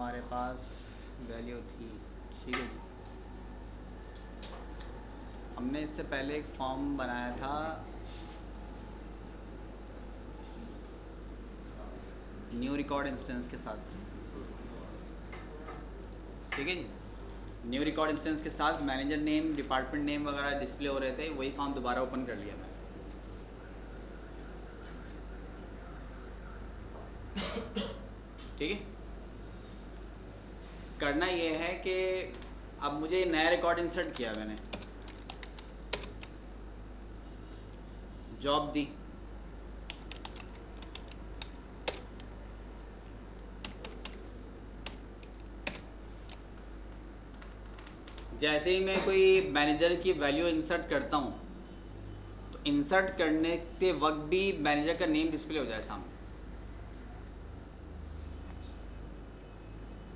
हमारे पास वैल्यू थी। ठीक है जी, हमने इससे पहले एक फॉर्म बनाया था न्यू रिकॉर्ड इंस्टेंस के साथ। ठीक है जी, न्यू रिकॉर्ड इंस्टेंस के साथ मैनेजर नेम, डिपार्टमेंट नेम वगैरह डिस्प्ले हो रहे थे। वही फॉर्म दोबारा ओपन कर लिया मैंने। ठीक है, करना ये है कि अब मुझे नया रिकॉर्ड इंसर्ट किया मैंने, जॉब दी, जैसे ही मैं कोई मैनेजर की वैल्यू इंसर्ट करता हूँ तो इंसर्ट करने के वक्त भी मैनेजर का नेम डिस्प्ले हो जाए सामने।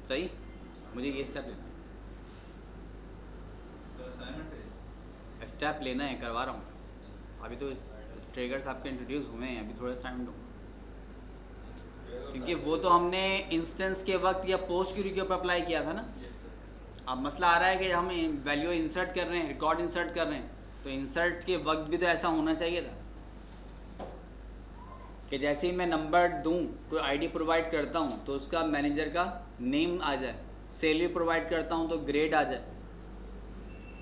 सही, मुझे ये स्टेप लेना है, स्टेप लेना है, करवा रहा हूँ। अभी तो ट्रिगर्स आपके इंट्रोड्यूस हुए हैं, अभी थोड़ा टाइम दूँ, क्योंकि वो तो हमने इंस्टेंस के वक्त या पोस्ट क्यूरी के ऊपर अप्लाई किया था ना। अब मसला आ रहा है कि हम वैल्यू इंसर्ट कर रहे हैं, रिकॉर्ड इंसर्ट कर रहे हैं, तो इंसर्ट के वक्त भी तो ऐसा होना चाहिए था कि जैसे ही मैं नंबर दूं, कोई आईडी प्रोवाइड करता हूं तो उसका मैनेजर का नेम आ जाए, सैलरी प्रोवाइड करता हूं तो ग्रेड आ जाए,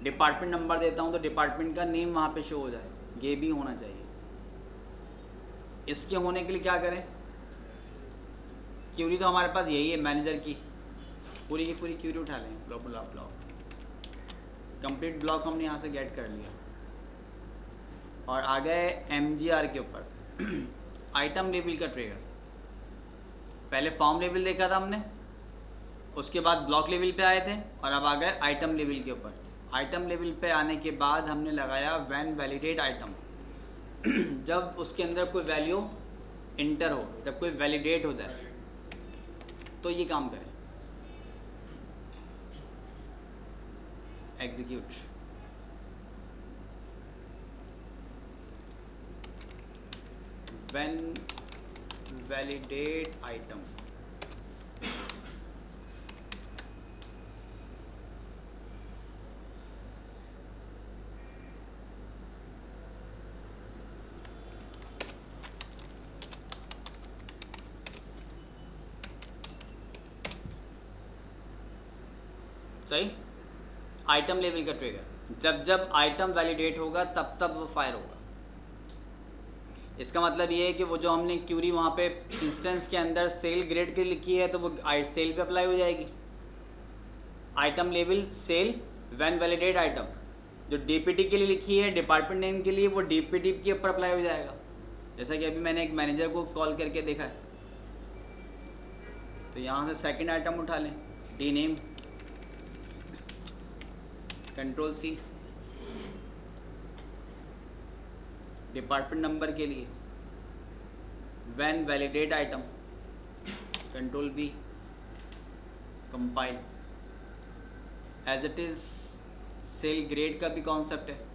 डिपार्टमेंट नंबर देता हूं तो डिपार्टमेंट का नेम वहां पे शो हो जाए। ये भी होना चाहिए। इसके होने के लिए क्या करें? क्यूरी तो हमारे पास यही है, मैनेजर की पूरी की पूरी क्यूरी उठा लें। Block block block complete block हमने यहाँ से गेट कर लिया और आ गए MGR के ऊपर। आइटम लेवल का ट्रिगर, पहले फॉर्म लेवल देखा था हमने, उसके बाद ब्लॉक लेवल पे आए थे और अब आ गए आइटम लेवल के ऊपर। आइटम लेवल पे आने के बाद हमने लगाया व्हेन वैलिडेट आइटम। जब उसके अंदर कोई वैल्यू इंटर हो, जब कोई वैलिडेट हो जाए तो ये काम करें, एग्जीक्यूट। व्हेन वैलिडेट आइटम, सही। आइटम लेवल का ट्रिगर, जब जब आइटम वैलिडेट होगा तब तब वो फायर होगा। इसका मतलब ये है कि वो जो हमने क्यूरी वहाँ पे इंस्टेंस के अंदर सेल ग्रेड के लिए लिखी है तो वो सेल पे अप्लाई हो जाएगी। Item level cell when validate item, जो डीपीटी के लिए लिखी है डिपार्टमेंट नेम के लिए, वो डीपीटी के ऊपर अप्लाई हो जाएगा। जैसा कि अभी मैंने एक मैनेजर को कॉल करके देखा है, तो यहाँ से सेकंड आइटम उठा लें, D name, control C, department number के लिए when validate item, control V, compile. As it is cell grade का भी कॉन्सेप्ट है।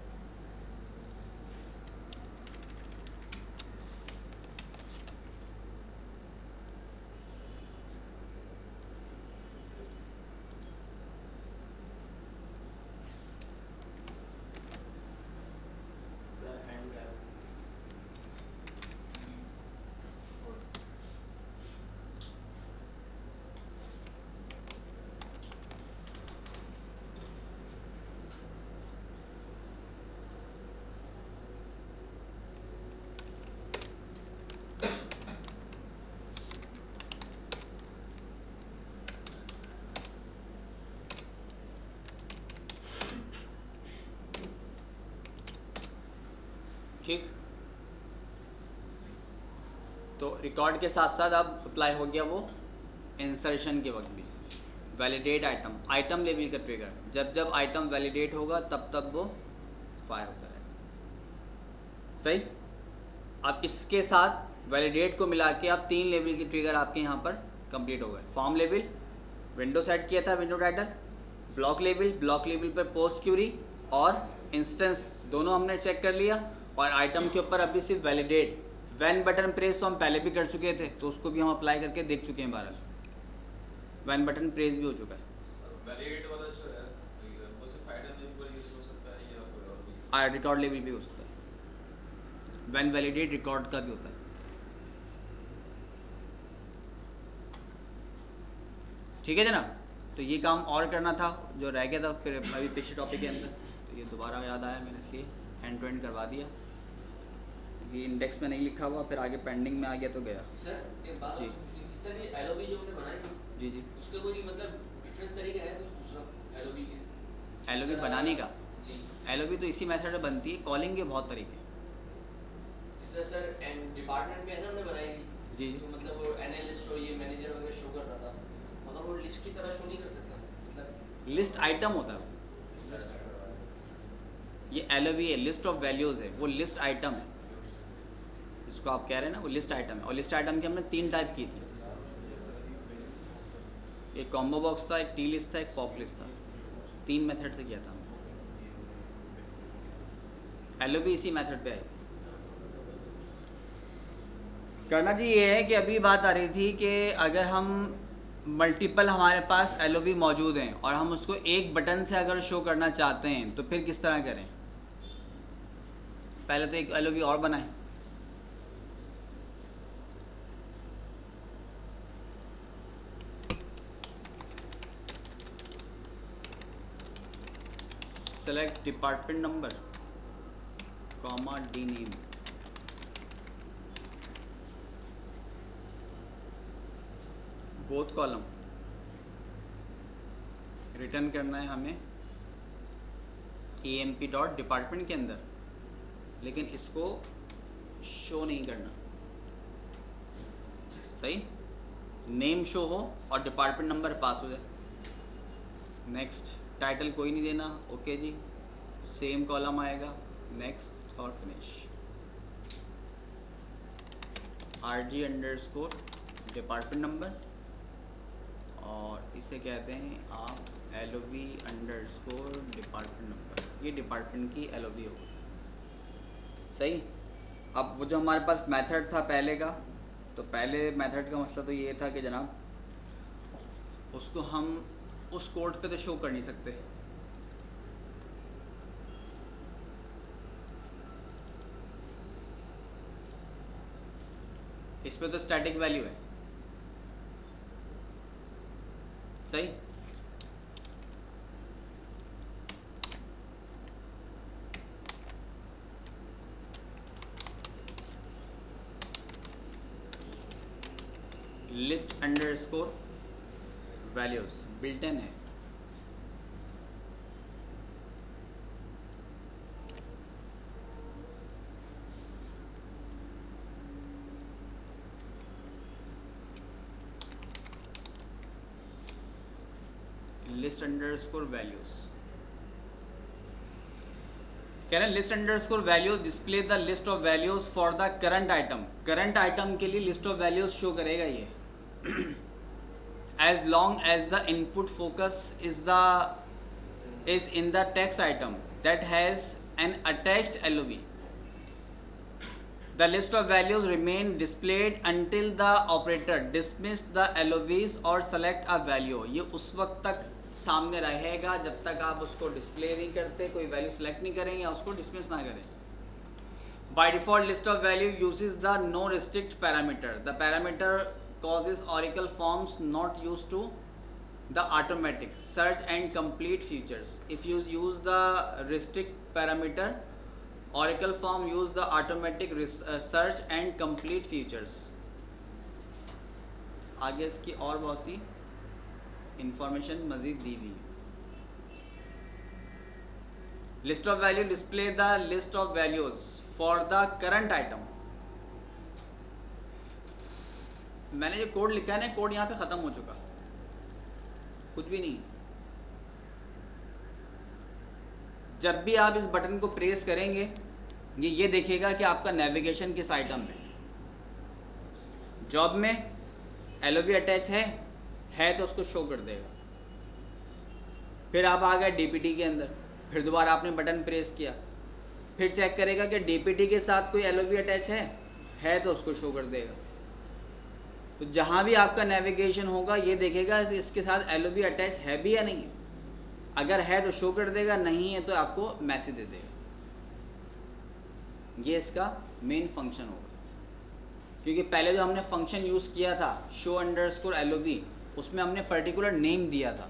ठीक, तो रिकॉर्ड के साथ साथ अब अप्लाई हो गया वो इंसर्शन के वक्त भी। वैलिडेट आइटम, आइटम लेवल का ट्रिगर, जब जब आइटम वैलिडेट होगा तब तब वो फायर होता रहेगा। सही। अब इसके साथ वैलिडेट को मिला के अब 3 लेवल के ट्रिगर आपके यहाँ पर कंप्लीट हो गए। फॉर्म लेवल, विंडो सेट किया था, window title, block level, block level पर पोस्ट क्यूरी और इंस्टेंस दोनों हमने चेक कर लिया। और आइटम के ऊपर अभी सिर्फ वैलिडेट, व्हेन बटन प्रेस तो हम पहले भी कर चुके थे, तो उसको भी हम अप्लाई करके देख चुके हैं 12। वैन बटन प्रेस भी हो चुका है। वैलिडेट वाला जो है वो सिर्फ आइटम लेवल पर यूज हो सकता है या कोई और भी? रिकॉर्ड लेवल भी हो सकता है, वैन वैलिडेट रिकॉर्ड का भी होता है। ठीक है जनाब, तो ये काम और करना था जो रह गया था फिर अभी पिछले टॉपिक के अंदर, तो ये दोबारा याद आया मैंने, इसलिए हैंड टू हैंड करवा दिया। ये इंडेक्स में नहीं लिखा हुआ, फिर आगे पेंडिंग में आ गया तो गया। सर एक बात जी। पूछनी थी सर, ये एलओबी जो हमने बनाई थी जी जी। उसका कोई मतलब डिफरेंस तरीका है कुछ दूसरा एलओबी के? एलओबी बनाने का? जी। एलओबी तो इसी मेथड में बनती है, कॉलिंग के बहुत तरीके। जिस तरह सर डिपार्टमेंट में है ना हमने बनाई थी, जी। तो मतलब वो एनालिस्ट और ये मैनेजर वगैरह शो कर रहा था, मगर वो लिस्ट की तरह शो नहीं कर सकता, मतलब लिस्ट आइटम होता है, ये एलओवी है, लिस्ट ऑफ वैल्यूज़ है, वो लिस्ट आइटम है जिसको आप कह रहे हैं ना, वो लिस्ट आइटम है। और लिस्ट आइटम की हमने 3 टाइप की थी, एक कॉम्बो बॉक्स था, एक टी लिस्ट था, एक पॉप लिस्ट था। 3 मेथड से किया था हमने। एलओवी इसी मेथड पे आई। करना जी ये है कि अभी बात आ रही थी कि अगर हम मल्टीपल हमारे पास एलओवी मौजूद हैं और हम उसको एक बटन से अगर शो करना चाहते हैं तो फिर किस तरह करें। पहले तो एक एलओवी और बनाएं। Select department number comma D name, both column. Return करना है हमें emp डॉट डिपार्टमेंट के अंदर, लेकिन इसको शो नहीं करना, सही। नेम शो हो और डिपार्टमेंट नंबर पास हो जाए। नेक्स्ट, टाइटल कोई नहीं देना, ओके जी। सेम कॉलम आएगा, नेक्स्ट और finish. rg underscore department number, और इसे कहते हैं आप LOV अंडरस्कोर डिपार्टमेंट नंबर। ये डिपार्टमेंट की LOV होगी, सही। अब वो जो हमारे पास मेथड था पहले का, तो पहले मेथड का मसला तो ये था कि जनाब उसको हम उस कोड पे तो शो कर नहीं सकते। इस पे तो स्टैटिक वैल्यू है, सही। List underscore values built in है। लिस्ट अंडरस्कोर वैल्यूज कह रहे हैं, list underscore values display the list of values for the current item. Current item के लिए लिस्ट ऑफ वैल्यूज शो करेगा ये, as long as the input focus is in the text item that has an attached LOV. The list of values remain displayed until the operator dismiss the LOVs or select a value. ये उस वक्त तक सामने रहेगा जब तक आप उसको डिस्प्ले नहीं करते, कोई वैल्यू सेलेक्ट नहीं करें या उसको डिसमिस ना करें। By default, list of value uses the no restrict parameter. The parameter causes Oracle forms not used to the automatic search and complete features. If you use the restrict parameter, Oracle form use the automatic search and complete features. आगे इसकी और बहुत सी information मजीद दी हुई है। List of value display the list of values for the current item. मैंने जो code लिखा है ना, कोड यहाँ पे ख़त्म हो चुका, कुछ भी नहीं। जब भी आप इस बटन को प्रेस करेंगे ये देखेगा कि आपका नेविगेशन किस आइटम में। जॉब में LOV अटैच है तो उसको शो कर देगा। फिर आप आ गए DPT के अंदर, फिर दोबारा आपने बटन प्रेस किया, फिर चेक करेगा कि DPT के साथ कोई LOV अटैच है तो उसको शो कर देगा। तो जहाँ भी आपका नेविगेशन होगा ये देखेगा इसके साथ LOV अटैच है भी या नहीं है। अगर है तो शो कर देगा, नहीं है तो आपको मैसेज दे देगा। ये इसका मेन फंक्शन होगा। क्योंकि पहले जो हमने फंक्शन यूज़ किया था show_LOV, उसमें हमने पर्टिकुलर नेम दिया था।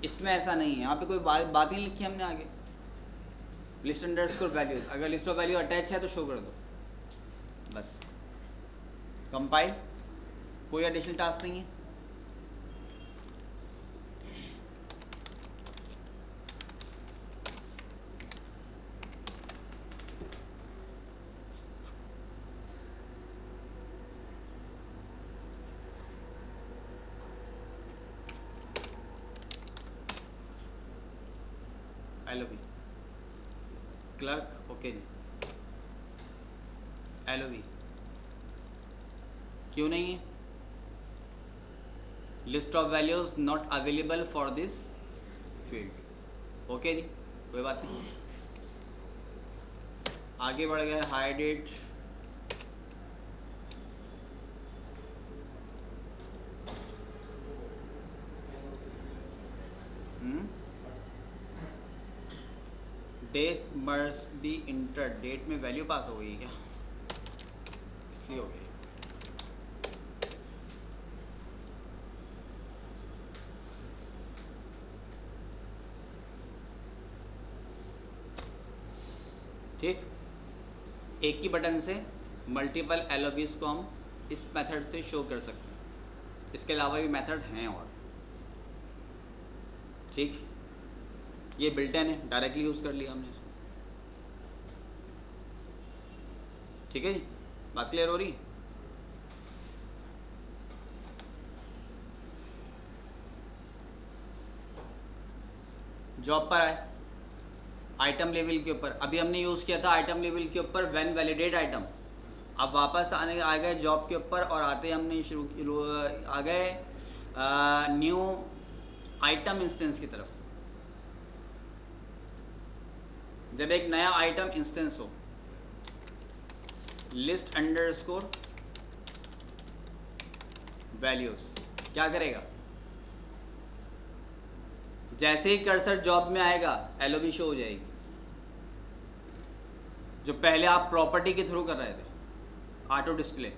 इसमें ऐसा नहीं है, यहाँ पे कोई बात ही नहीं लिखी हमने आगे। list_values, अगर लिस्ट ऑफ वैल्यू अटैच है तो शो कर दो, बस। कंपाइल, कोई एडिशनल टास्क नहीं है। LOV क्लर्क ओके जी। LOV क्यों नहीं है? List of values not available for this field. Okay जी, कोई बात नहीं। आगे बढ़ गए, high date. Date must be enter, date में वैल्यू पास हो गई क्या? इसलिए हो गई। ठीक, एक ही बटन से मल्टीपल LOVs को हम इस मेथड से शो कर सकते हैं। इसके अलावा भी मेथड हैं और। ठीक, ये बिल्टन है, डायरेक्टली यूज़ कर लिया हमने इसको। ठीक है जी, बात क्लियर हो रही? जॉब पर आए, आइटम लेवल के ऊपर अभी हमने यूज़ किया था आइटम लेवल के ऊपर व्हेन वैलिडेट आइटम। अब वापस आ गए जॉब के ऊपर और आते हमने आ गए न्यू आइटम इंस्टेंस की तरफ। जब एक नया आइटम इंस्टेंस हो, लिस्ट अंडरस्कोर वैल्यूज क्या करेगा? जैसे ही कर्सर जॉब में आएगा LOV शो हो जाएगी, जो पहले आप प्रॉपर्टी के थ्रू कर रहे थे, ऑटो डिस्प्ले।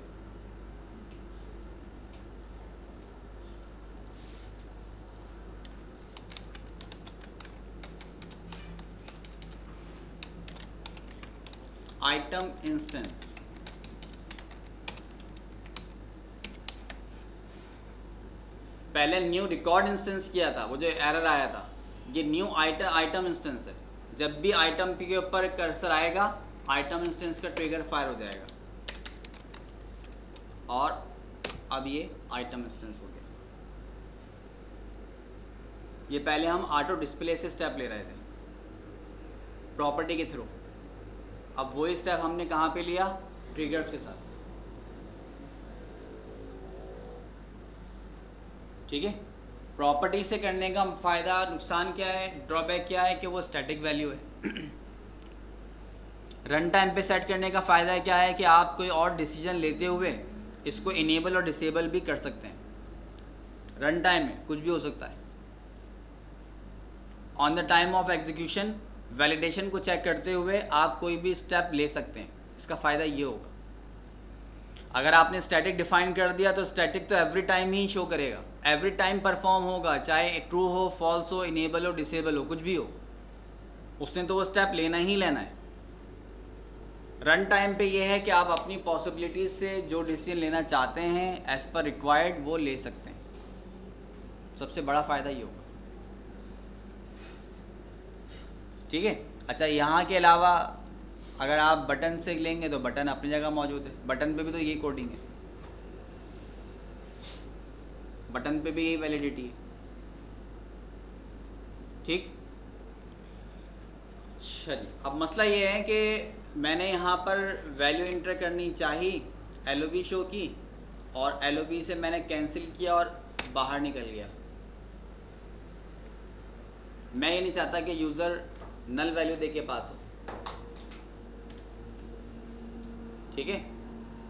आइटम इंस्टेंस पहले न्यू रिकॉर्ड इंस्टेंस किया था, वो जो एरर आया था, ये न्यू आइटम इंस्टेंस है। जब भी आइटम के ऊपर कर्सर आएगा आइटम इंस्टेंस का ट्रिगर फायर हो जाएगा, और अब ये आइटम इंस्टेंस हो गया। ये पहले हम ऑटो डिस्प्ले से स्टेप ले रहे थे प्रॉपर्टी के थ्रू, अब वही स्टेप हमने कहाँ पे लिया? ट्रिगर्स के साथ। ठीक है, प्रॉपर्टी से करने का फ़ायदा नुकसान क्या है, ड्रॉबैक क्या है कि वो स्टैटिक वैल्यू है। रन टाइम पे सेट करने का फ़ायदा क्या है कि आप कोई और डिसीजन लेते हुए इसको इनेबल और डिसेबल भी कर सकते हैं। रन टाइम में कुछ भी हो सकता है। On the time of execution validation को चेक करते हुए आप कोई भी स्टेप ले सकते हैं। इसका फ़ायदा ये होगा, अगर आपने स्टैटिक डिफाइन कर दिया तो स्टैटिक तो एवरी टाइम ही शो करेगा, एवरी टाइम परफॉर्म होगा, चाहे ट्रू हो, फॉल्स हो, इनेबल हो, डिसेबल हो, कुछ भी हो, उसने तो वो स्टेप लेना ही लेना है। रन टाइम पे ये है कि आप अपनी पॉसिबिलिटीज से जो डिसीजन लेना चाहते हैं एज पर रिक्वायर्ड वो ले सकते हैं। सबसे बड़ा फ़ायदा ये होगा। ठीक है, अच्छा, यहाँ के अलावा अगर आप बटन से लेंगे तो बटन अपनी जगह मौजूद है। बटन पे भी तो यही कोडिंग है, बटन पे भी यही वैलिडिटी है। ठीक, चलिए, अब मसला ये है कि मैंने यहाँ पर वैल्यू इंटर करनी चाहिए, LOV शो की, और LOV से मैंने कैंसिल किया और बाहर निकल गया। मैं ये नहीं चाहता कि यूज़र नल वैल्यू दे के पास हो। ठीक है,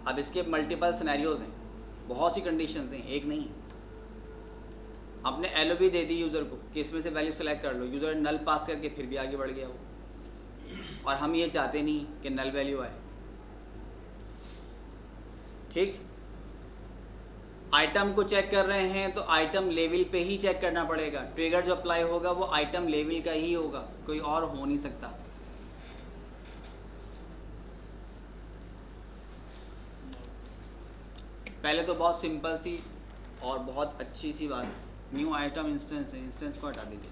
अब इसके मल्टीपल सिनेरियोज हैं, बहुत सी कंडीशंस हैं, एक नहीं है। आपने एलओवी दे दी यूज़र को कि इसमें से वैल्यू सेलेक्ट कर लो, यूज़र नल पास करके फिर भी आगे बढ़ गया वो, और हम ये चाहते नहीं कि नल वैल्यू आए। ठीक, आइटम को चेक कर रहे हैं तो आइटम लेवल पे ही चेक करना पड़ेगा। ट्रिगर जो अप्लाई होगा वो आइटम लेवल का ही होगा, कोई और हो नहीं सकता। पहले तो बहुत सिंपल सी और बहुत अच्छी सी बात, न्यू आइटम इंस्टेंस है, इंस्टेंस को हटा दीजिए।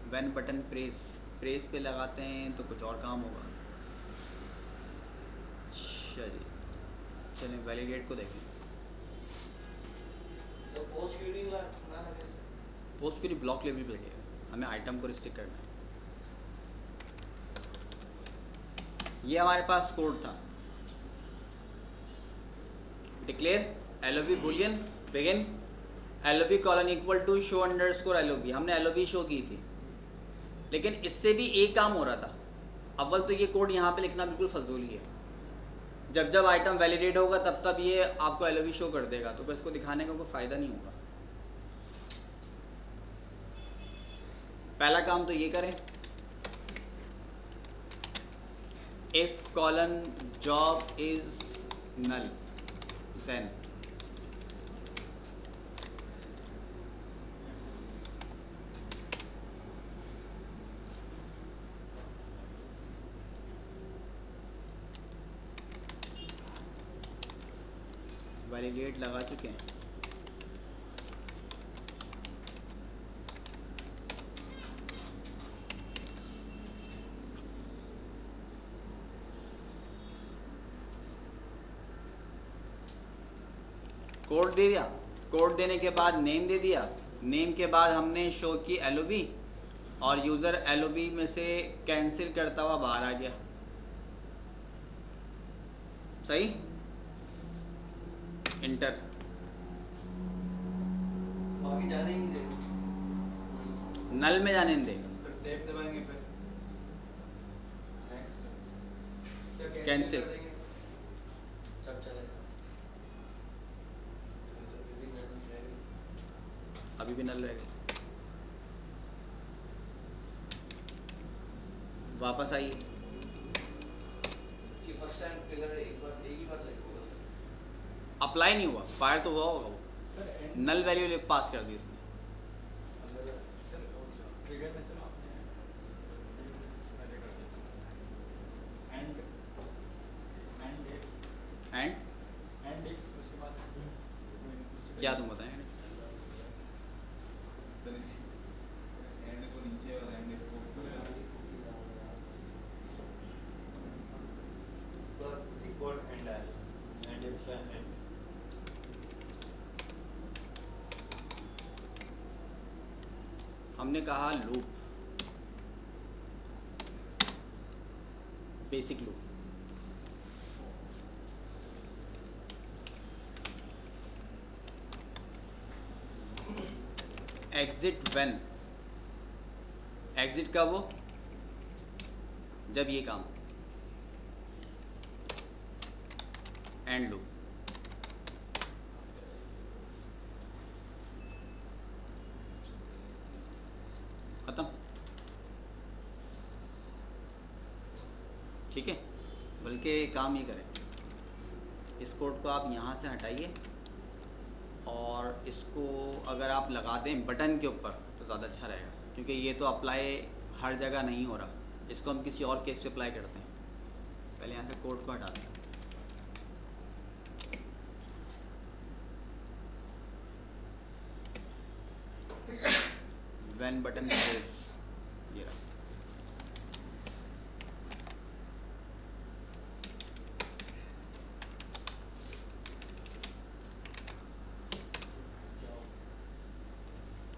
व्हेन बटन प्रेस पे लगाते हैं तो कुछ और काम होगा। चलिए वैलिडेट को देखें। तो पोस्ट क्वेरी ना लगे, पोस्ट क्वेरी ब्लॉक लेवल पे लगेगा, हमें आइटम को रिस्ट्रिक्ट करना है। ये हमारे पास कोड था, declare LOV boolean begin LOV colon equal to show underscore LOV. हमने एलओवी शो की थी, लेकिन इससे भी एक काम हो रहा था। अव्वल तो ये कोड यहाँ पे लिखना बिल्कुल फजूली है, जब जब आइटम वैलिडेट होगा तब तब ये आपको एलओवी शो कर देगा, तो इसको दिखाने का कोई फ़ायदा नहीं होगा। पहला काम तो ये करें, if colon job is null then validate लगा चुके हैं। कोड दे दिया, कोड देने के बाद नेम दे दिया, नेम के बाद हमने शो की एलओवी, और यूज़र एलओवी में से कैंसिल करता हुआ बाहर आ गया। सही, इंटर। आगे जाने ही नहीं देगा, नल में जाने नहीं देगा, फिर टैब दबाएंगे, फिर नेक्स्ट कैंसिल। सब चलेगा। अभी भी नल रहेगा। वापस आइए, इसकी फर्स्ट टाइम ट्रिगर एक ही बार लगेगा, अप्लाई नहीं हुआ, फायर तो हुआ होगा वो, सर नल वैल्यू पास कर दी उसने। सर ट्रिगर में सर आपने पहले कर दिया एंड इफ उसके बाद क्या तुम बताएं? एंड को नीचे और एंड को ऊपर sir equal and L and if का एंड हमने कहा loop, basic loop, exit when, exit कब हो, जब ये काम, एंड लूप। खत्म, ठीक है। बल्कि काम ये करें, इस कोड को आप यहाँ से हटाइए और इसको अगर आप लगा दें बटन के ऊपर तो ज़्यादा अच्छा रहेगा, क्योंकि ये तो अप्लाई हर जगह नहीं हो रहा। इसको हम किसी और केस पे अप्लाई करते हैं। पहले यहाँ से कोड को हटा दें। व्हेन बटन प्रेस, ये रहा।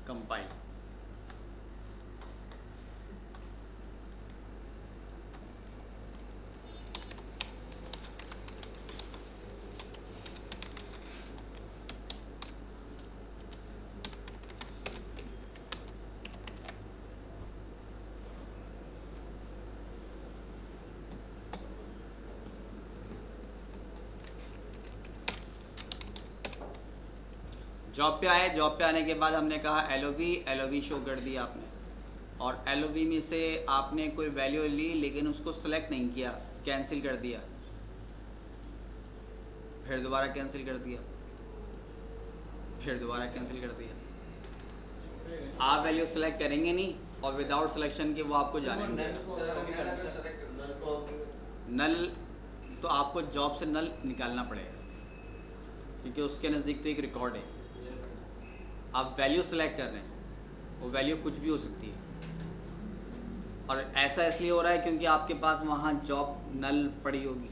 कंपाइल, जॉब पे आए, जॉब पे आने के बाद हमने कहा LOV शो कर दिया आपने, और LOV में से आपने कोई वैल्यू ली लेकिन उसको सेलेक्ट नहीं किया, कैंसिल कर दिया, फिर दोबारा कैंसिल कर दिया, फिर दोबारा कैंसिल कर दिया। आप वैल्यू सेलेक्ट करेंगे नहीं और विदाउट सिलेक्शन के वो आपको जाने नहीं देगा। सर अगर नल अगर सेलेक्ट करना है तो नल तो आपको जॉब से नल निकालना पड़ेगा, क्योंकि उसके नज़दीक तो एक रिकॉर्ड है। आप वैल्यू सेलेक्ट कर रहे हैं, वो वैल्यू कुछ भी हो सकती है, और ऐसा इसलिए हो रहा है क्योंकि आपके पास वहाँ जॉब नल पड़ी होगी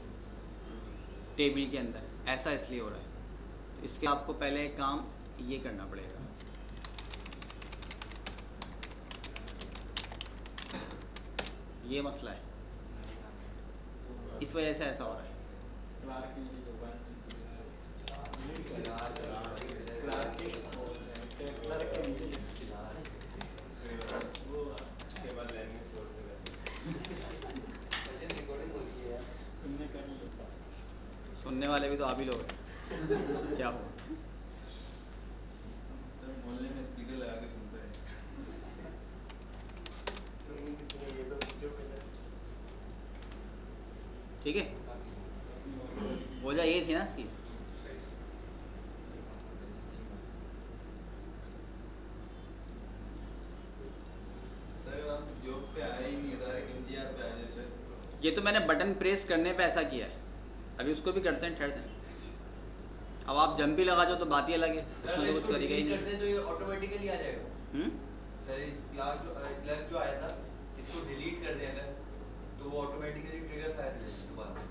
टेबल के अंदर, ऐसा इसलिए हो रहा है। तो इसके आपको पहले काम ये करना पड़ेगा। ये मसला है, इस वजह से ऐसा हो रहा है। सुनने वाले भी तो आप ही लोग हैं। क्या हो मोहल्ले में स्पीकर लगा के सुनते हैं। ठीक है, वजह ये थी ना इसकी। सर अगर आप जॉब पे आए ही नहीं, डायरेक्ट MGR पे आ जाते हैं। ये तो मैंने बटन प्रेस करने पे ऐसा किया है, अभी उसको भी करते हैं, ठहरते हैं। अब आप जंप भी लगा जाओ तो बात ही अलग है, उसमें तो कुछ तरीका ही नहीं। करते हैं तो ये ऑटोमेटिकली आ जाएगा। सर ये क्लर्क जो आया था, इसको डिलीट कर दिया अगर तो वो ऑटोमेटिकली ट्रिगर फायर हो जाएगा दोबारा।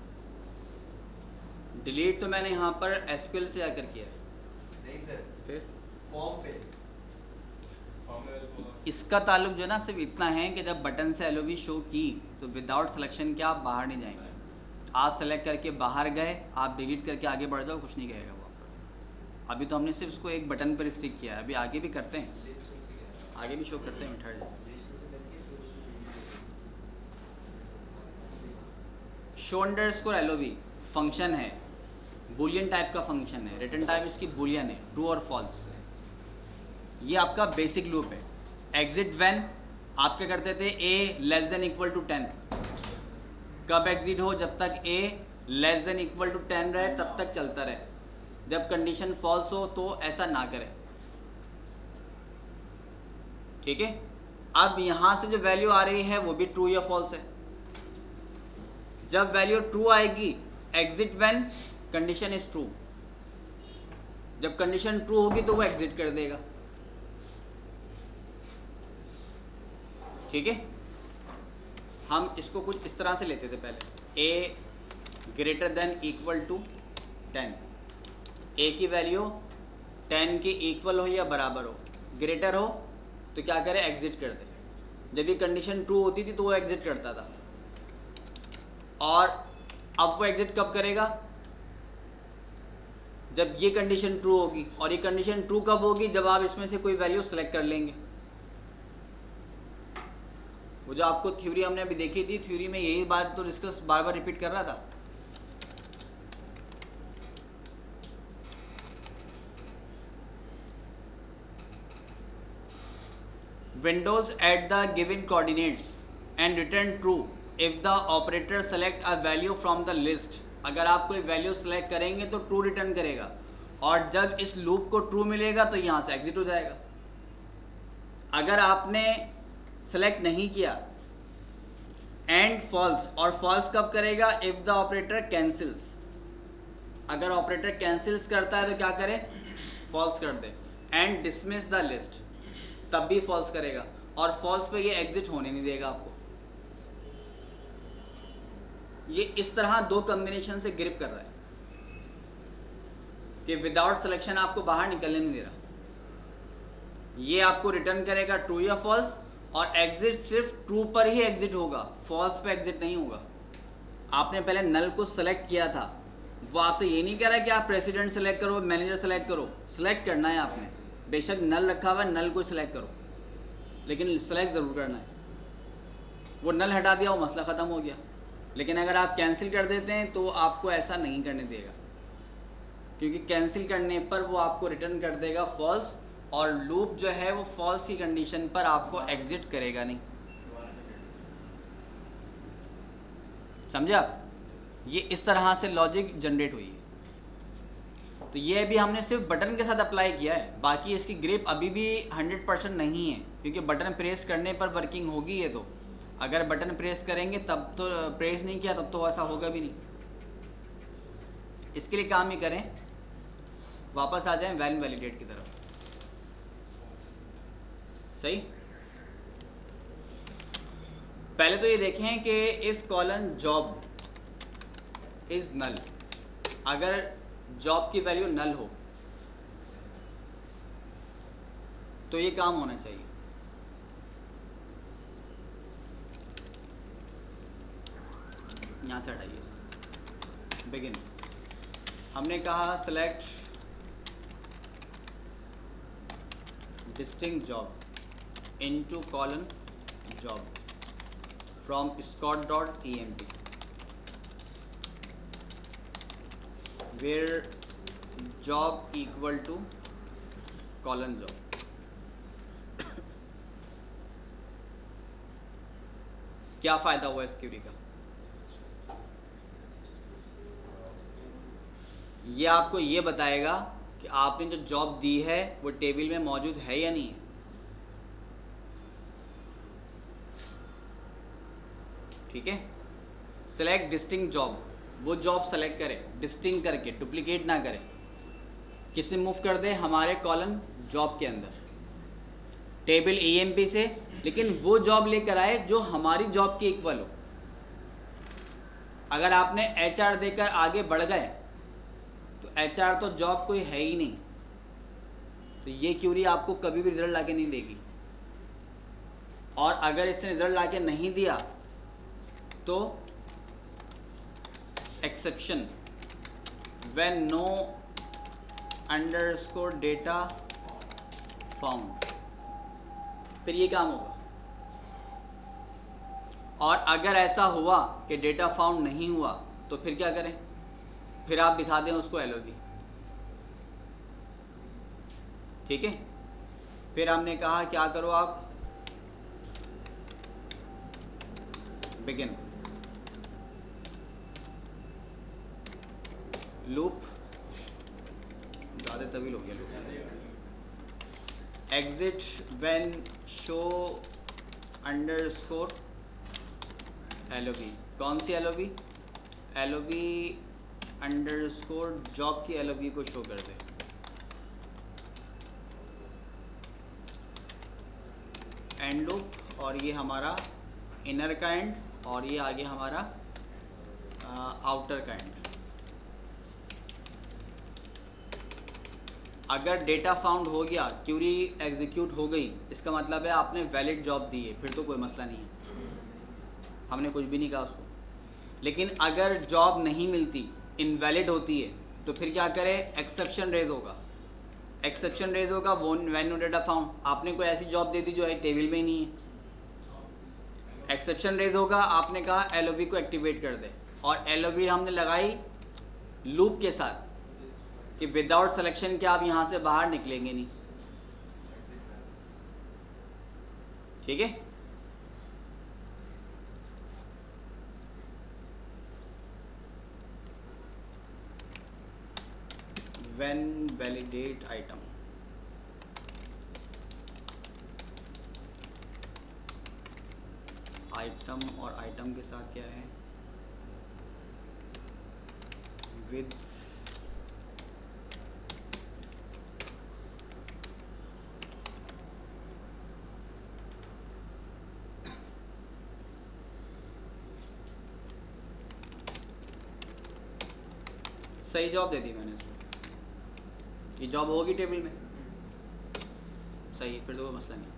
डिलीट तो मैंने यहाँ पर SQL से आकर किया है। नहीं सर, फिर फॉर्म पे इसका ताल्लुक जो है ना सिर्फ इतना है कि जब बटन से LOV शो की तो विदाउट सिलेक्शन के आप बाहर नहीं जाएंगे। आप सेलेक्ट करके बाहर गए, आप डिलीट करके आगे बढ़ जाओ, कुछ नहीं कहेगा वो आपको। अभी तो हमने सिर्फ उसको एक बटन पर रिस्ट्रिक्ट किया है, अभी आगे भी करते हैं, आगे भी शो करते हैं। ठहर जाओ। शो अंडरस्कोर LOV फंक्शन है, बूलियन टाइप का फंक्शन है, रिटर्न टाइप इसकी बूलियन है, ट्रू और फॉल्स। ये आपका बेसिक लूप है। एग्जिट व्हेन आप क्या करते थे, a less than equal to 10। कब एग्जिट हो, जब तक a less than equal to 10 रहे तब तक चलता रहे। जब कंडीशन फॉल्स हो तो ऐसा ना करें। ठीक है, अब यहां से जो वैल्यू आ रही है वो भी ट्रू या फॉल्स है। जब वैल्यू ट्रू आएगी, exit when condition is true. जब कंडीशन ट्रू होगी तो वो एग्जिट कर देगा। ठीक है, हम इसको कुछ इस तरह से लेते थे पहले, a greater than equal to 10। a की वैल्यू 10 के इक्वल हो या बराबर हो, ग्रेटर हो तो क्या करे, एग्जिट कर दे। जब ये कंडीशन ट्रू होती थी तो वो एग्जिट करता था, और अब वो एग्जिट कब करेगा, जब ये कंडीशन ट्रू होगी। और ये कंडीशन ट्रू कब होगी, जब आप इसमें से कोई वैल्यू सेलेक्ट कर लेंगे। वो जो आपको थ्योरी हमने अभी देखी थी, थ्योरी में यही बात तो डिस्कस बार बार रिपीट कर रहा था। Windows at the given coordinates and return true if the operator select a value from the list। अगर आप कोई वैल्यू सेलेक्ट करेंगे तो ट्रू रिटर्न करेगा, और जब इस लूप को ट्रू मिलेगा तो यहाँ से एग्जिट हो जाएगा। अगर आपने सेलेक्ट नहीं किया, एंड फॉल्स, और फॉल्स कब करेगा, इफ द ऑपरेटर कैंसिल्स। अगर ऑपरेटर कैंसिल्स करता है तो क्या करे, फॉल्स कर दे। एंड डिसमिस द लिस्ट, तब भी फॉल्स करेगा, और फॉल्स पे ये एग्जिट होने नहीं देगा आपको। ये इस तरह दो कॉम्बिनेशन से ग्रिप कर रहा है कि विदाउट सिलेक्शन आपको बाहर निकलने नहीं दे रहा। ये आपको रिटर्न करेगा ट्रू या फॉल्स, और एग्जिट सिर्फ ट्रू पर ही एग्जिट होगा, फॉल्स पे एग्जिट नहीं होगा। आपने पहले नल को सेलेक्ट किया था, वो आपसे ये नहीं कह रहा है कि आप प्रेसिडेंट सेलेक्ट करो, मैनेजर सेलेक्ट करो। सेलेक्ट करना है आपने, बेशक नल रखा हुआ है, नल को सेलेक्ट करो, लेकिन सेलेक्ट ज़रूर करना है। वो नल हटा दिया, वो मसला ख़त्म हो गया। लेकिन अगर आप कैंसिल कर देते हैं तो आपको ऐसा नहीं करने देगा। क्योंकि कैंसिल करने पर वो आपको रिटर्न कर देगा फॉल्स, और लूप जो है वो फॉल्स की कंडीशन पर आपको एग्जिट करेगा नहीं। समझा? ये इस तरह से लॉजिक जनरेट हुई है। तो ये भी हमने सिर्फ बटन के साथ अप्लाई किया है, बाकी इसकी ग्रिप अभी भी 100% नहीं है, क्योंकि बटन प्रेस करने पर वर्किंग होगी ये। तो अगर बटन प्रेस करेंगे तब तो, प्रेस नहीं किया तब तो ऐसा होगा भी नहीं। इसके लिए काम ही करें, वापस आ जाएं वैन वैलिडेट की तरफ। सही, पहले तो ये देखें कि if colon job is null, अगर जॉब की वैल्यू नल हो तो ये काम होना चाहिए। यहां से हटाइए, बिगिन। हमने कहा select distinct job into colon job from scott.emp where job equal to colon job। क्या फायदा हुआ इस क्वेरी का? ये आपको ये बताएगा कि आपने जो जॉब दी है वो टेबल में मौजूद है या नहीं है। ठीक है, सेलेक्ट डिस्टिंक्ट जॉब, वो जॉब सेलेक्ट करे डिस्टिंक्ट करके, डुप्लीकेट ना करे। किसने मूव कर दे? हमारे कॉलन जॉब के अंदर टेबल EMP से, लेकिन वो जॉब लेकर आए जो हमारी जॉब के इक्वल हो। अगर आपने HR देकर आगे बढ़ गए तो HR तो जॉब कोई है ही नहीं, तो ये क्यूरी आपको कभी भी रिजल्ट लाके नहीं देगी। और अगर इसने रिजल्ट लाके नहीं दिया तो exception when no underscore data found, फिर ये काम होगा। और अगर ऐसा हुआ कि डेटा फाउंड नहीं हुआ तो फिर क्या करें? फिर आप दिखा दें उसको LOV। ठीक है, फिर हमने कहा क्या करो आप, बिगिन लूप, ज़्यादा तवील हो गया loop, exit when show underscore LOV। कौन सी LOV? LOV अंडरस्कोर जॉब की LOV को शो कर दे। एंड लूप, और ये हमारा इनर का एंड, और ये आगे हमारा आउटर का एंड। अगर डेटा फाउंड हो गया, क्यूरी एग्जीक्यूट हो गई, इसका मतलब है आपने वैलिड जॉब दी है, फिर तो कोई मसला नहीं है, हमने कुछ भी नहीं कहा उसको। लेकिन अगर जॉब नहीं मिलती, इनवैलिड होती है, तो फिर क्या करें? एक्सेप्शन रेज होगा। एक्सेप्शन रेज होगा व्हेन नो डेटा फाउंड, आपने कोई ऐसी जॉब दे दी जो है टेबल में ही नहीं है। एक्सेप्शन रेज होगा, आपने कहा LOV को एक्टिवेट कर दे, और LOV हमने लगाई लूप के साथ कि विदाउट सिलेक्शन के आप यहां से बाहर निकलेंगे नहीं। ठीक है, व्हेन वैलिडेट आइटम, आइटम और आइटम के साथ क्या है? विद सही जॉब दे दी मैंने इसको, ये जॉब होगी टेबल में सही, फिर तो कोई मसला नहीं।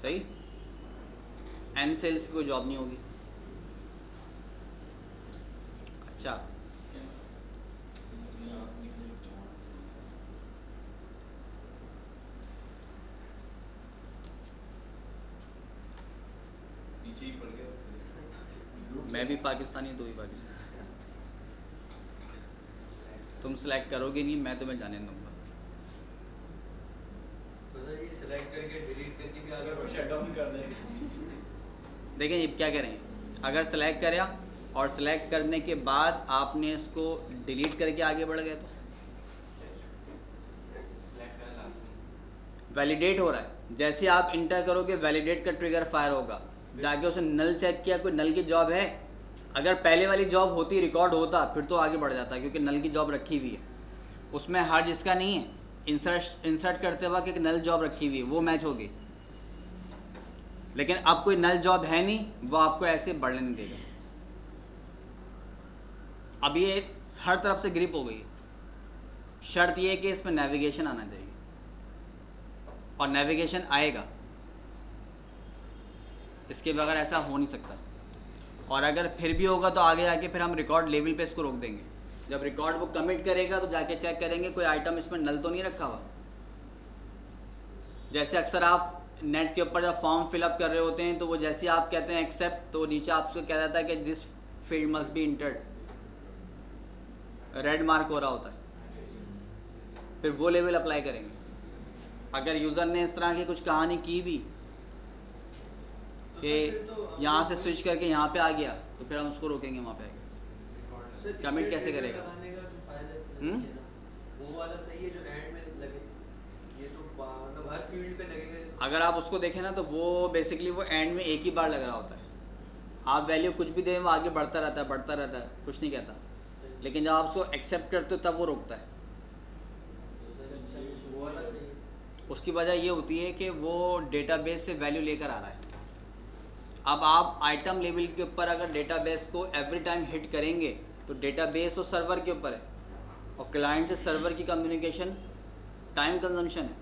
सही, एन सेल्स की कोई जॉब नहीं होगी। अच्छा, पीछे ही पड़ गया। मैं भी पाकिस्तानी, तो भी पाकिस्तानी। तुम सेलेक्ट करोगे नहीं, मैं तुम्हें जाने दूंगा। तो सर ये सिलेक्ट करके डिलीट करके भी आगे अगर वो बढ़ शट डाउन कर देंगे। देखें ये क्या करें, अगर सेलेक्ट करें और सेलेक्ट करने के बाद आपने इसको डिलीट करके आगे बढ़ गए तो सिलेक्ट करना लास्ट में। वैलिडेट हो रहा है। जैसे आप इंटर करोगे वैलिडेट का ट्रिगर फायर होगा। जाके उसने नल चेक किया, कोई नल की जॉब है, अगर पहले वाली जॉब होती, रिकॉर्ड होता, फिर तो आगे बढ़ जाता, क्योंकि नल की जॉब रखी हुई है उसमें। हर जिसका नहीं है, इंसर्ट करते वक्त एक नल जॉब रखी हुई है, वो मैच होगी। लेकिन अब कोई नल जॉब है नहीं, वो आपको ऐसे बढ़ने नहीं देगा। अब ये हर तरफ से ग्रिप हो गई है। शर्त ये है कि इसमें नेविगेशन आना चाहिए, और नेविगेशन आएगा, इसके बगैर ऐसा हो नहीं सकता। और अगर फिर भी होगा तो आगे जाके फिर हम रिकॉर्ड लेवल पे इसको रोक देंगे। जब रिकॉर्ड वो कमिट करेगा तो जाके चेक करेंगे कोई आइटम इसमें नल तो नहीं रखा हुआ। जैसे अक्सर आप नेट के ऊपर जब फॉर्म फिलअप कर रहे होते हैं, तो वो जैसे आप कहते हैं एक्सेप्ट, तो नीचे आपसे कह देता है कि this field must be entered, red mark हो रहा होता है। फिर वो लेवल अप्लाई करेंगे। अगर यूज़र ने इस तरह की कुछ कहानी की भी कि यहाँ से स्विच करके यहाँ पे आ गया, तो फिर हम उसको रोकेंगे वहाँ पे आगे। Commit कैसे करेगा? वो वाला सही है जो एंड में लगे, ये तो मतलब हर फील्ड पे लगेगा। अगर आप उसको देखें ना, तो वो बेसिकली वो एंड में एक ही बार लग रहा होता है। आप वैल्यू कुछ भी दें, वो आगे बढ़ता रहता है, बढ़ता रहता है, कुछ नहीं कहता। लेकिन जब आप उसको एक्सेप्ट करते हो तब वो रोकता है। वो वाला सही है। उसकी वजह ये होती है कि वो डेटाबेस से वैल्यू लेकर आ रहा है। अब आप आइटम लेवल के ऊपर अगर डेटाबेस को एवरी टाइम हिट करेंगे, तो डेटाबेस और सर्वर के ऊपर है, और क्लाइंट से सर्वर की कम्युनिकेशन टाइम कंजम्पशन है,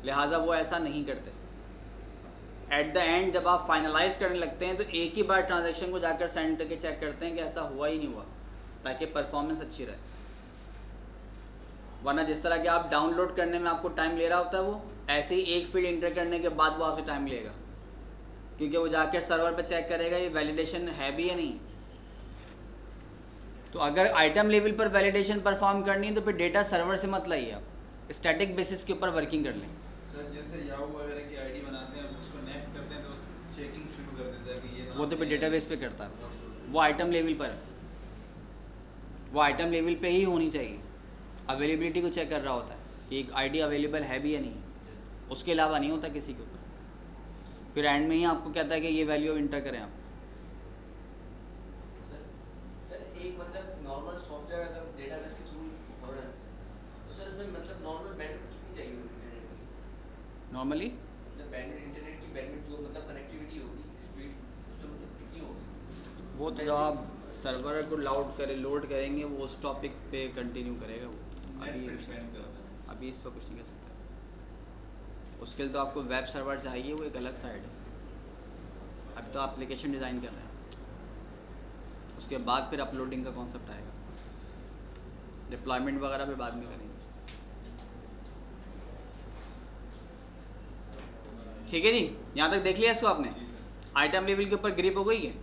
लिहाजा वो ऐसा नहीं करते। एट द एंड जब आप फाइनलाइज करने लगते हैं, तो एक ही बार ट्रांजैक्शन को जाकर सेंड करके चेक करते हैं कि ऐसा हुआ ही नहीं हुआ, ताकि परफॉर्मेंस अच्छी रहे। वरना जिस तरह के आप डाउनलोड करने में आपको टाइम ले रहा होता है, वो ऐसे ही एक फील्ड इंटर करने के बाद वो आपसे टाइम लेगा, क्योंकि वो जाकर सर्वर पे चेक करेगा ये वैलिडेशन है भी या नहीं। तो अगर आइटम लेवल पर वैलिडेशन परफॉर्म करनी है, तो फिर डेटा सर्वर से मत लाइए, आप स्टैटिक बेसिस के ऊपर वर्किंग कर लें। सर जैसे याहू वगैरह की आईडी बनाते हैं, उसको नेट करते हैं, तो चेकिंग शुरू कर देता है कि ये वो तो फिर डेटाबेस पे करता है, वो आइटम लेवल पर है, वो आइटम लेवल पे ही होनी चाहिए। अवेलेबिलिटी को चेक कर रहा होता है कि एक आईडी अवेलेबल है भी या नहीं, उसके अलावा नहीं होता किसी के ऊपर। फिर एंड में ही आपको कहता है कि ये वैल्यू इंटर करें आप। सर एक मतलब नॉर्मल सॉफ्टवेयर अगर डेटाबेस के थ्रू हो रहा है, तो सर इसमें मतलब नॉर्मल बैंडविड्थ कितनी चाहिए होगी इंटरनेट की? नॉर्मली मतलब बैंडविड्थ, इंटरनेट की बैंडविड्थ जो मतलब कनेक्टिविटी होगी, स्पीड, उसमें मतलब कितनी होगी? वो तो जब आप सर्वर को लोड करेंगे, वो उस टॉपिक पे कंटिन्यू करेगा। वो अभी इस पर कुछ नहीं कह सकता। उसके लिए तो आपको वेब सर्वर चाहिए, वो एक अलग साइड है। अब तो एप्लीकेशन डिज़ाइन कर रहे हैं, उसके बाद फिर अपलोडिंग का कॉन्सेप्ट आएगा, डिप्लॉयमेंट वगैरह फिर बाद में करेंगे। ठीक है जी, यहाँ तक देख लिया इसको आपने? आइटम लेवल के ऊपर ग्रिप हो गई है।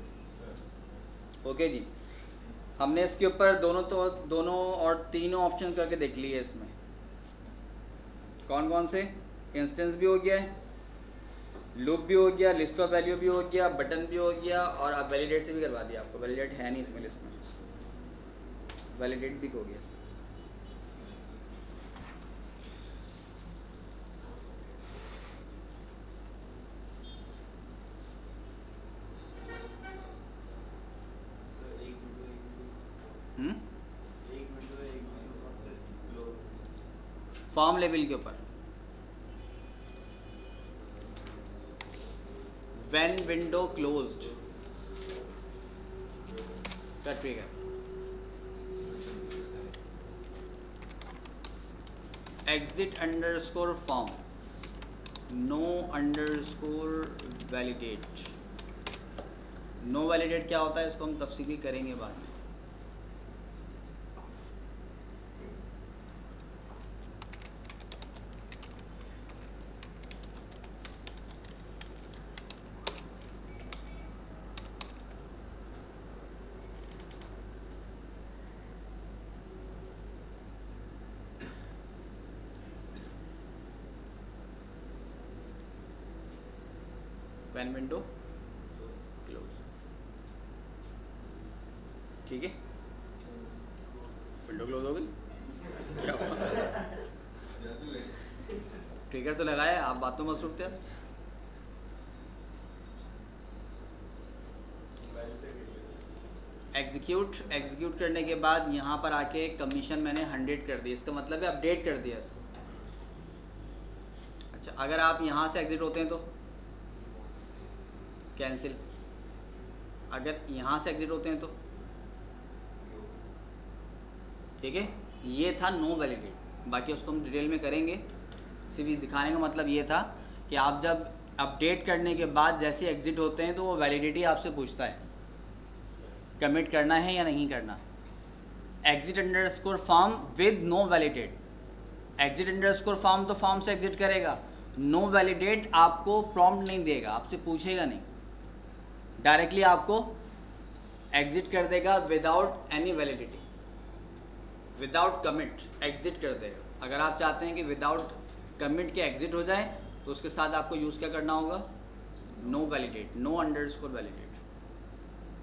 ओके जी, हमने इसके ऊपर दोनों और तीनों ऑप्शन करके देख लिए। इसमें कौन कौन से? इंस्टेंस भी हो गया है, लूप भी हो गया, लिस्ट ऑफ वैल्यू भी हो गया, बटन भी हो गया, और अब वैलिडेट से भी करवा दिया आपको। वैलिडेट है नहीं इसमें लिस्ट में, वैलिडेट भी हो गया। सर एक हम्म, लो फॉर्म लेवल के ऊपर व्हेन विंडो क्लोज्ड का ट्रिगर, exit underscore form, no underscore validate. No validate क्या होता है, इसको हम तफसीली करेंगे बाद में। When window close. ठीक है, विंडो क्लोज हो गई। क्या हुआ? ट्रिगर तो लगाया, आप बातों में मसरूफ थे। एग्जीक्यूट करने के बाद यहाँ पर आके कमीशन मैंने 100 कर दी, इसका मतलब है अपडेट कर दिया इसको। अच्छा, अगर आप यहाँ से एग्जिट होते हैं तो कैंसिल, अगर यहाँ से एग्जिट होते हैं तो ठीक है। ये था नो वैलिडेट, बाकी उसको हम डिटेल में करेंगे। सिर्फ दिखाने का मतलब ये था कि आप जब अपडेट करने के बाद जैसे एग्जिट होते हैं तो वो वैलिडिटी आपसे पूछता है कमिट करना है या नहीं करना। Exit underscore form with no validate, exit underscore form तो फॉर्म से एग्जिट करेगा, नो वैलिडेट आपको प्रॉम्प्ट नहीं देगा, आपसे पूछेगा नहीं, डायरेक्टली आपको एग्जिट कर देगा without any validity, without commit exit कर देगा। अगर आप चाहते हैं कि विदाउट कमिट के एग्जिट हो जाए तो उसके साथ आपको यूज़ क्या करना होगा, no validate, no underscore validate.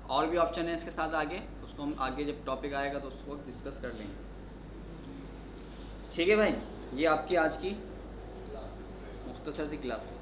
और भी ऑप्शन है इसके साथ आगे, उसको हम आगे जब टॉपिक आएगा तो उसको डिस्कस कर लेंगे। ठीक है भाई, ये आपकी आज की मुख्तसर सी क्लास थी।